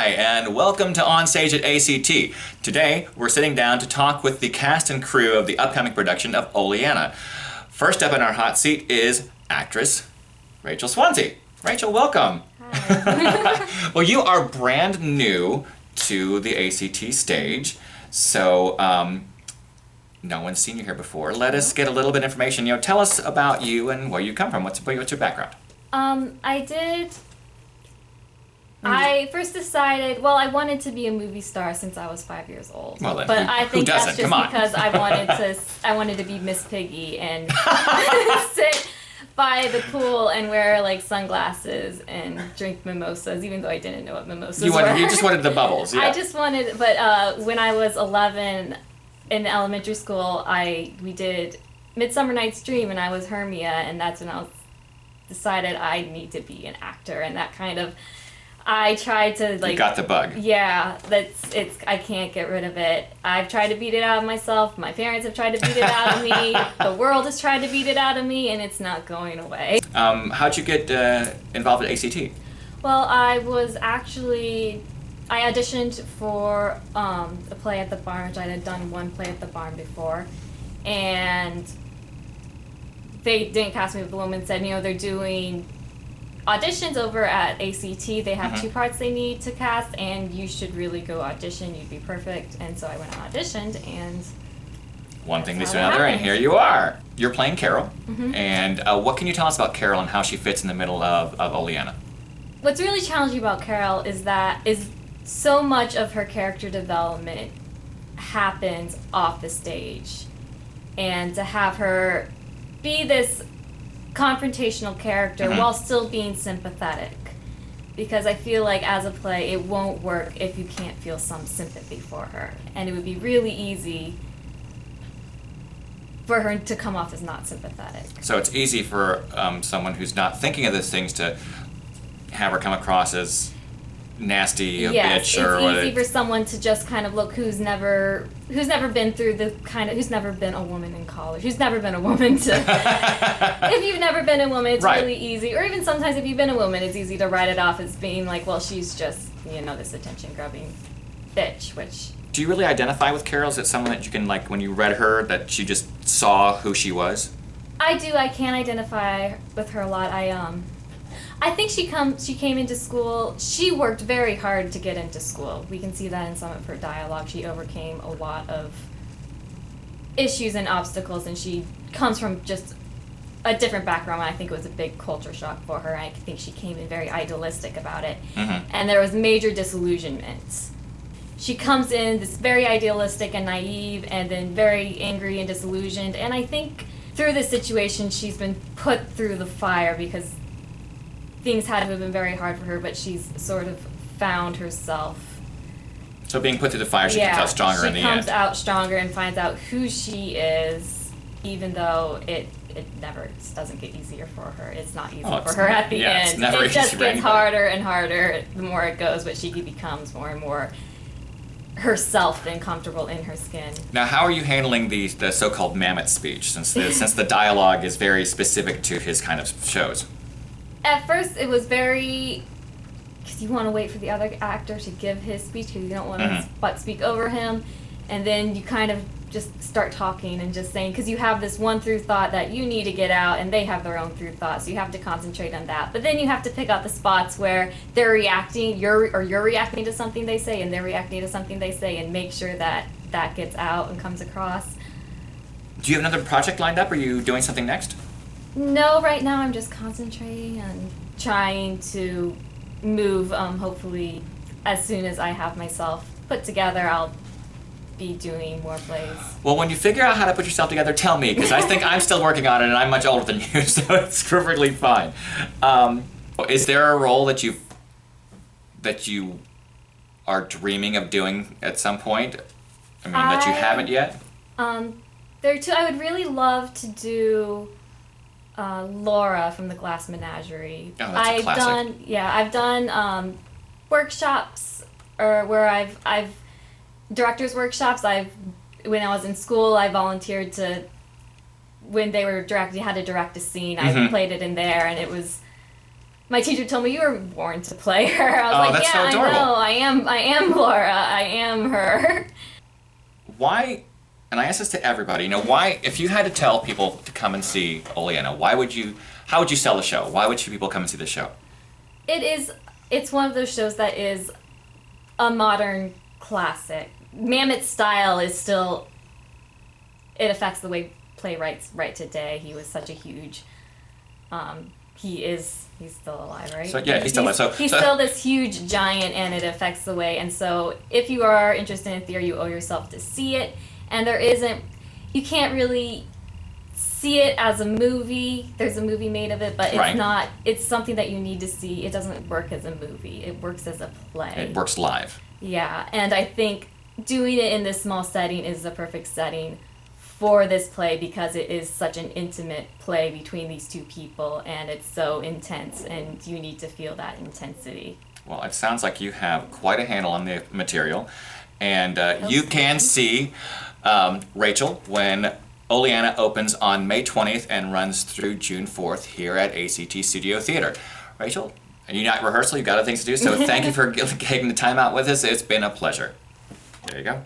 Hi, and welcome to On Stage at A.C.T. Today, we're sitting down to talk with the cast and crew of the upcoming production of Oleanna. First up in our hot seat is actress Rachel Swanzy. Rachel, welcome. Hi. Well, you are brand new to the A.C.T. stage, so no one's seen you here before. Let us get a little bit of information. Tell us about you and where you come from. What's your background? I first decided, I wanted to be a movie star since I was 5 years old. Well, then, but I think doesn't? that's just because I wanted to be Miss Piggy and sit by the pool and wear like sunglasses and drink mimosas, even though I didn't know what mimosas were. You just wanted the bubbles. Yeah. I just wanted, but when I was 11 in elementary school, we did Midsummer Night's Dream, and I was Hermia, and that's when I decided I need to be an actor, and that kind of. I tried to You got the bug. Yeah, I can't get rid of it. I've tried to beat it out of myself. My parents have tried to beat it out of me. The world has tried to beat it out of me, and it's not going away. How'd you get involved at A.C.T.? Well, I auditioned for a play at the barn, which I had done one play at the barn before, and they didn't cast me, but the woman said, they're doing auditions over at A.C.T. They have two parts they need to cast, and you should really go audition. You'd be perfect. And so I went and auditioned, and one thing leads to another, and here you are. You're playing Carol. And what can you tell us about Carol and how she fits in the middle of Oleanna? What's really challenging about Carol is so much of her character development happens off the stage, and to have her be this confrontational character while still being sympathetic, because I feel like as a play it won't work if you can't feel some sympathy for her, and it would be really easy for her to come off as not sympathetic. So it's easy for someone who's not thinking of those things to have her come across as nasty, bitch, or it's easy for someone to just kind of look who's never been through who's never been a woman in college, who's never been a woman to. If you've never been a woman, it's really easy. Or even sometimes if you've been a woman, it's easy to write it off as being like, well, she's just this attention-grubbing bitch. Which. Do you really identify with Carol? Is it someone that you can, like, when you read her, that you just saw who she was? I do. I can identify with her a lot. I think she came into school, she worked very hard to get into school. We can see that in some of her dialogue. She overcame a lot of issues and obstacles, and she comes from just a different background. I think it was a big culture shock for her. I think she came in very idealistic about it. And there was major disillusionment. She comes in this very idealistic and naive, and then very angry and disillusioned. And I think through this situation, she's been put through the fire because things had to have been very hard for her, but she's sort of found herself. So being put through the fire, she comes out stronger in the end. She comes out stronger and finds out who she is, even though it never doesn't get easier for her. It's not easy for her at the end. It just gets harder and harder the more it goes, but she becomes more and more herself and comfortable in her skin. Now, how are you handling the so-called mammoth speech, since the dialogue is very specific to his kind of shows? At first, it was very, because you want to wait for the other actor to give his speech because you don't want to speak over him, and then you kind of just start talking and just saying, because you have this one through thought that you need to get out, and they have their own through thought, so you have to concentrate on that. But then you have to pick out the spots where they're reacting, you're reacting to something they say, and they're reacting to something they say, and make sure that gets out and comes across. Do you have another project lined up? Are you doing something next? No, right now I'm just concentrating on trying to move. Hopefully, as soon as I have myself put together, I'll be doing more plays. Well, when you figure out how to put yourself together, tell me, because I think I'm still working on it, and I'm much older than you, so it's perfectly fine. Is there a role that you are dreaming of doing at some point? I mean, that you haven't yet? There are two. I would really love to do Laura from the Glass Menagerie. Oh, that's a classic. I've done workshops, or where I've directors workshops. When I was in school, I volunteered to, when they were directing, had to direct a scene. I played it in there, and it was My teacher told me you were born to play her. I was Oh, like, that's yeah, so adorable. I know, I am Laura, I am her. Why, and I ask this to everybody, why, if you had to tell people to come and see Oleanna, how would you sell the show? Why would people come and see the show? It's one of those shows that is a modern classic. Mammoth's style is still, it affects the way playwrights write today. He was such a huge, he's still alive, right? So yeah, he's still alive. He's still this huge giant, and it affects the way. And so, if you are interested in theater, you owe yourself to see it. And you can't really see it as a movie. There's a movie made of it, but it's Right. not. It's something that you need to see. It doesn't work as a movie. It works as a play. It works live. Yeah, and I think doing it in this small setting is the perfect setting for this play because it is such an intimate play between these two people, and it's so intense, and you need to feel that intensity. Well, it sounds like you have quite a handle on the material, and you can see Rachel when Oleanna opens on May 20th and runs through June 4th here at A.C.T. Studio Theater. Rachel, you're not rehearsal, you've got other things to do, so thank you for taking the time out with us. It's been a pleasure. There you go.